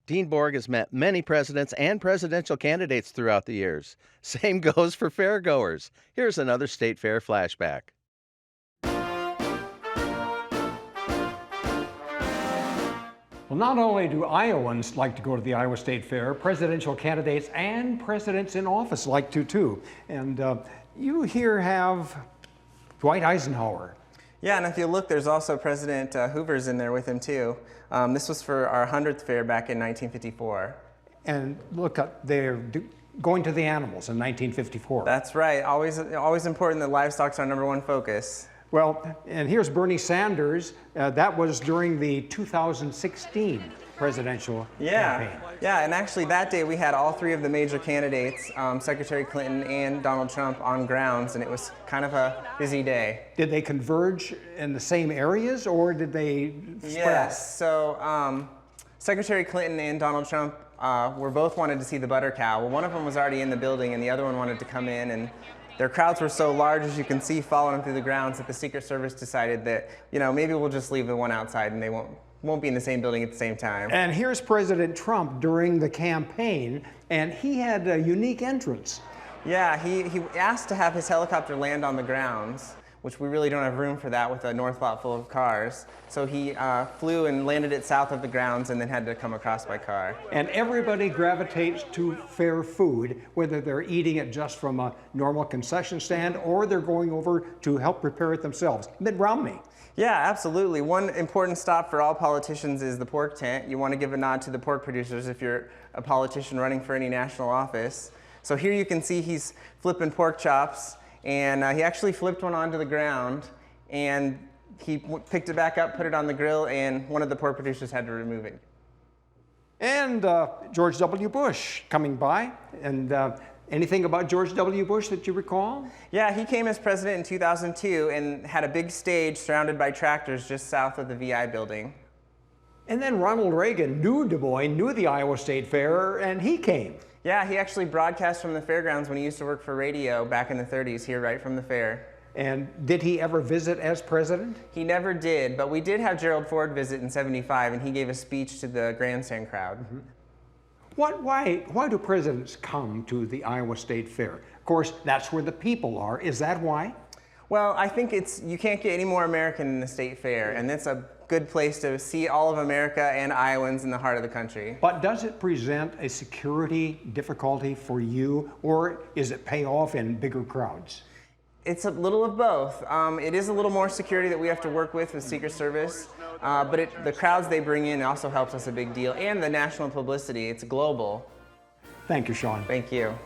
Dean Borg has met many presidents and presidential candidates throughout the years. Same goes for fairgoers. Here's another State Fair flashback. Well, not only do Iowans like to go to the Iowa State Fair, presidential candidates and presidents in office like to too. And you here have Dwight Eisenhower. Yeah, and if you look, there's also President Hoover's in there with him too. This was for our 100th fair back in 1954. And look, they're going to the animals in 1954. That's right. Always important that livestock's our #1 focus. Well, and here's Bernie Sanders. That was during the 2016 presidential campaign. Yeah, and actually that day we had all three of the major candidates, Secretary Clinton and Donald Trump, on grounds, and it was kind of a busy day. Did they converge in the same areas, or did they spread? Yes, so Secretary Clinton and Donald Trump were both wanted to see the butter cow. Well, one of them was already in the building, and the other one wanted to come in, and their crowds were so large, as you can see, following through the grounds, that the Secret Service decided that, maybe we'll just leave the one outside and they won't be in the same building at the same time. And here's President Trump during the campaign, and he had a unique entrance. Yeah, he asked to have his helicopter land on the grounds, which we really don't have room for that with a north lot full of cars. So he flew and landed it south of the grounds and then had to come across by car. And everybody gravitates to fair food, whether they're eating it just from a normal concession stand or they're going over to help prepare it themselves. Mitt Romney. Yeah, absolutely. One important stop for all politicians is the pork tent. You want to give a nod to the pork producers if you're a politician running for any national office. So here you can see he's flipping pork chops, and he actually flipped one onto the ground, and he picked it back up, put it on the grill, and one of the pork producers had to remove it. And George W. Bush coming by, and anything about George W. Bush that you recall? Yeah, he came as president in 2002 and had a big stage surrounded by tractors just south of the VI building. And then Ronald Reagan knew Des Moines, knew the Iowa State Fair, and he came. Yeah, he actually broadcast from the fairgrounds when he used to work for radio back in the 30s here right from the fair. And did he ever visit as president? He never did, but we did have Gerald Ford visit in '75, and he gave a speech to the grandstand crowd. Mm-hmm. Why do presidents come to the Iowa State Fair? Of course, that's where the people are. Is that why? Well, I think you can't get any more American than the State Fair, and that's a good place to see all of America and Iowans in the heart of the country. But does it present a security difficulty for you, or is it pay off in bigger crowds? It's a little of both. It is a little more security that we have to work with Secret Service, but the crowds they bring in also helps us a big deal, and the national publicity. It's global. Thank you, Sean. Thank you.